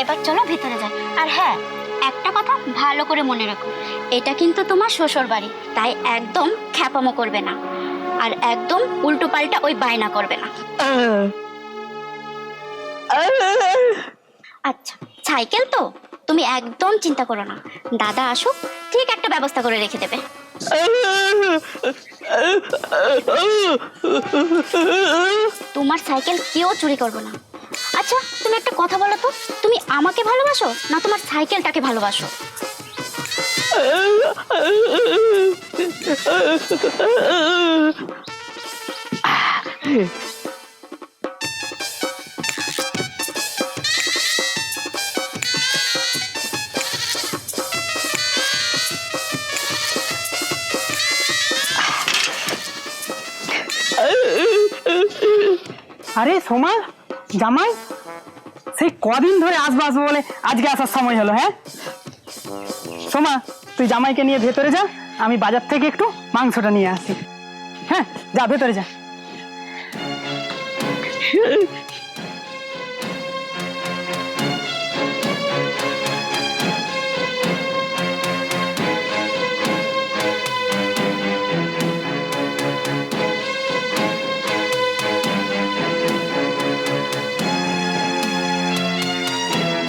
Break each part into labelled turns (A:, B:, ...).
A: এবার চলো ভিতরে যাই। আর হ্যাঁ, একটা কথা ভালো করে মনে রাখো, এটা কিন্তু তোমার শ্বশুর বাড়ি, তাই একদম খ্যাপামো করবে না, আর একদম উল্টো পাল্টা ওই বায়না করবে না। আচ্ছা, সাইকেল তো তুমি একদম চিন্তা করো না, দাদা আসুক ঠিক একটা ব্যবস্থা করে রেখে দেবে। তোমার সাইকেল কেউ চুরি করবে না। আচ্ছা, তুমি একটা কথা বলো তো, তুমি আমাকে ভালোবাসো না তোমার সাইকেলটাকে ভালোবাসো?
B: আরে সোমা, জামাই, সেই কদিন ধরে আসবো আসবো বলে আজকে আসার সময় হলো। হ্যাঁ সোমা, তুই জামাইকে নিয়ে ভেতরে যা, আমি বাজার থেকে একটু মাংসটা নিয়ে আসি। হ্যাঁ যা, ভেতরে যা।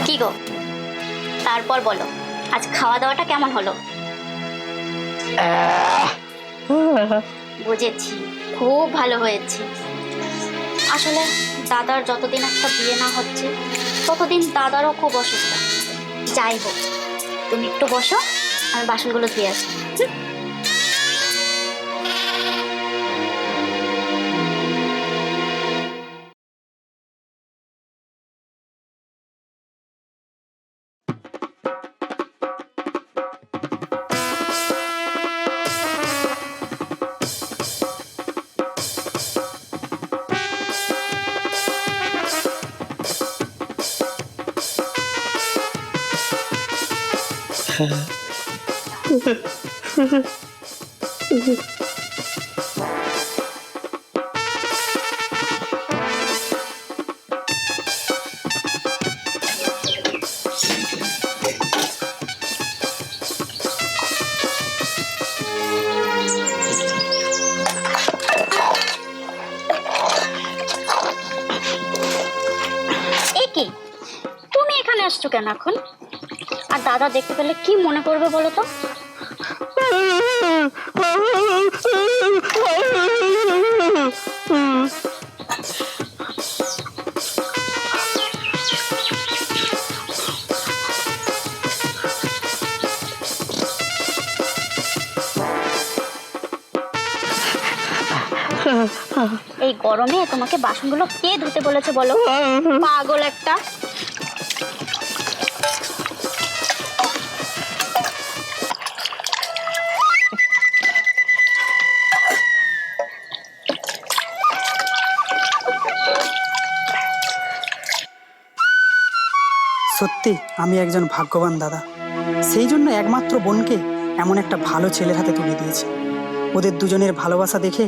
A: কি গো, তারপর বলো, আজ খাওয়া দাওয়াটা কেমন হলো? বুঝেছি, খুব ভালো হয়েছে। আসলে দাদার যতদিন একটা বিয়ে না হচ্ছে ততদিন দাদারও খুব অসুস্থ। যাই হোক, তুমি একটু বসো, আমি বাসনগুলো ধুয়ে আসি। কি, তুমি এখানে আসছো কেন এখন? আর দাদা দেখতে পেলে কি মনে করবে বলো তো? এই গরমে তোমাকে বাসনগুলো কে ধুতে বলেছে বলো? পাগল একটা।
B: সত্যি আমি একজন ভাগ্যবান দাদা, সেই জন্য একমাত্র বোনকে এমন একটা ভালো ছেলের হাতে তুলে দিয়েছি। ওদের দুজনের ভালোবাসা দেখে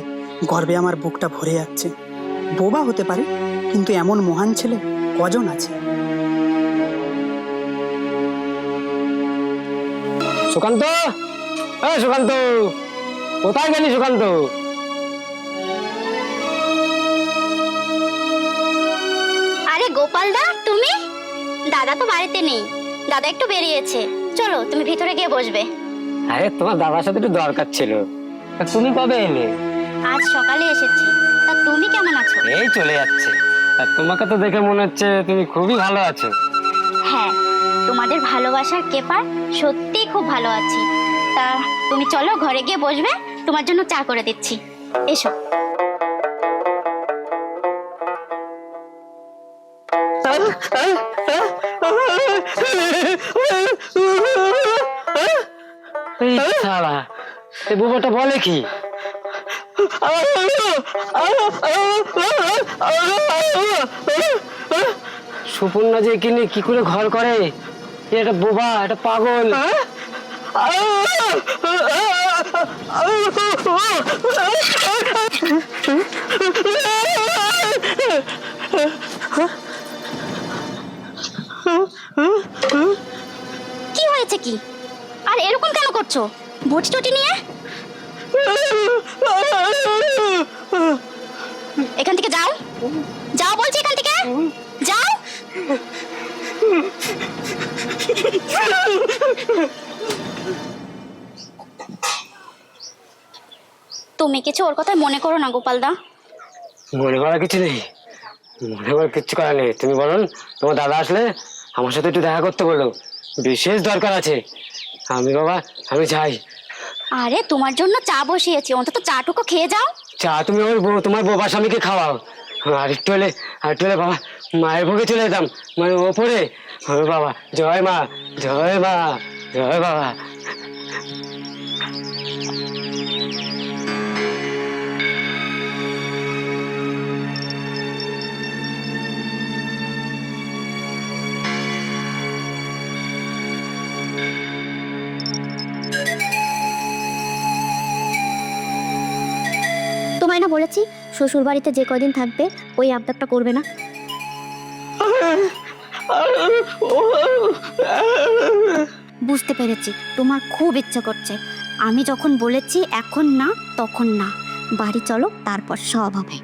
B: গর্বে আমার বুকটা ভরে যাচ্ছে। বোবা হতে পারে, কিন্তু এমন মহান ছেলে কজন আছে?
C: সুকান্ত, সুকান্ত, কোথায় গেলি সুকান্ত?
A: আরে গোপাল দা, তুমি? দাদা তো বাড়িতে নেই, দাদা একটু বেরিয়েছে। চলো তুমি ভিতরে গিয়ে বসবে।
C: আরে তোমার দাদার সাথে একটু দরকার ছিল। তুমি কবে এলে?
A: আজ সকালে এসেছি। তা তুমি কেমন আছো?
C: এই চলে যাচ্ছে। আর তোমাকে তো দেখে মনে হচ্ছে তুমি খুবই ভালো আছো।
A: হ্যাঁ, তোমাদের ভালোবাসার কেপার সত্যি খুব ভালো আছি। তা তুমি চলো ঘরে গিয়ে বসবে, তোমার জন্য চা করে দিচ্ছি। এসো।
C: এই শালা, এই বুবাটা বলে কি? সুপর্ণা যে কিনে কি করে ঘর করে? এটা বোবা, এটা পাগল।
A: করছো? বটি টটি নিয়ে এখান থেকে যাও, যাও বলছি, এখান থেকে যাও। তুমি কিছু ওর কথায় মনে করো না গোপালদা।
C: মনে করার কিছু নেই, মনে করার কিচ্ছু করার নেই। তুমি বলুন, তোমার দাদা আসলে আমার সাথে একটু দেখা করতে বললো, বিশেষ দরকার আছে। আমি যাই।
A: আরে তোমার জন্য চা বসিয়েছি, অন্তত চাটুকু খেয়ে যাও।
C: চা তুমি তোমার বাবা স্বামীকে খাওয়াও। আর একটু হলে বাবা মায়ের ভোগে চলে যেতাম, মানে ওপরে। বাবা জয় মা, জয় মা, জয় বাবা।
D: তোমায় না বলেছি শ্বশুর বাড়িতে যে কয়দিন থাকবে ওই আবদারটা করবে না। বুঝতে পেরেছি তোমার খুব ইচ্ছা করছে। আমি যখন বলেছি এখন না তখন না, বাড়ি চলো তারপর সব হবে।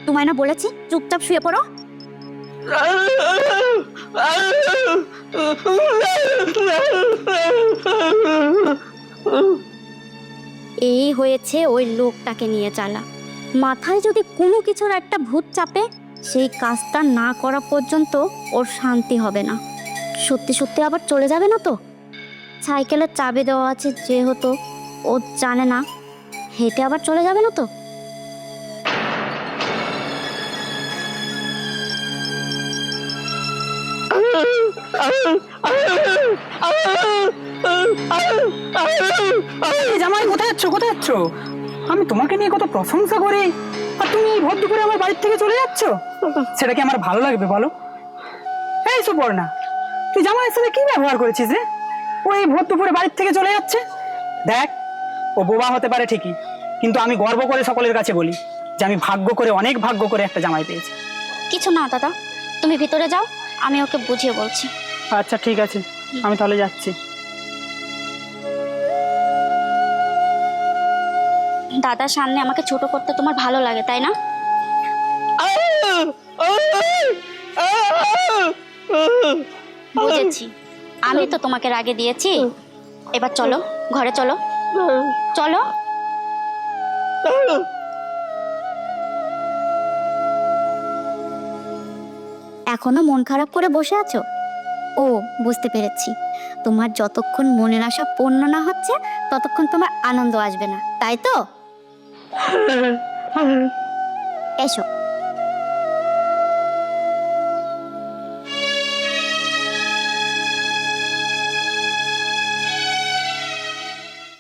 D: তোমায় না বলেছি চুপচাপ শুয়ে পড়ো। এই হয়েছে ওই লোকটাকে নিয়ে চালা। মাথায় যদি কোনো কিছুর একটা ভূত চাপে, সেই কাজটা না করা পর্যন্ত ওর শান্তি হবে না। সত্যি সত্যি আবার চলে যাবে না তো? সাইকেলের চাবি দেওয়া আছে যেহেতু, ও জানে না, হেঁটে আবার চলে যাবে না তো?
B: জামাই কোথায় যাচ্ছ, কোথায় যাচ্ছ? আমি তোমাকে নিয়ে কত প্রশংসা করি, আর তুমি এই ভর দুপুরে আমার বাড়ির থেকে চলে যাচ্ছ? সেটা কি আমার ভালো লাগবে বলো? এই সুপর্ণা, তুই জামাইয়ের সাথে কি ব্যবহার করেছিস রে? ও এই ভর দুপুরে বাড়ির থেকে চলে যাচ্ছে। দেখ, ও বোবা হতে পারে ঠিকই, কিন্তু আমি গর্ব করে সকলের কাছে বলি যে আমি অনেক ভাগ্য করে একটা জামাই পেয়েছি।
A: কিছু না দাদা, তুমি ভিতরে যাও, আমি ওকে বুঝিয়ে বলছি।
B: আচ্ছা ঠিক আছে, আমি তাহলে যাচ্ছি।
A: দাদার সামনে আমাকে ছোট করতে তোমার ভালো লাগে, তাই না? বুঝেছি, আমি তো তোমাকে রাগে দিয়েছি। এবার চলো, ঘরে চলো, চলো।
D: এখনো মন খারাপ করে বসে আছো? ও বুঝতে পেরেছি, তোমার যতক্ষণ মনের আশা পূর্ণ না হচ্ছে ততক্ষণ তোমার আনন্দ আসবে না, তাই তো? এসো।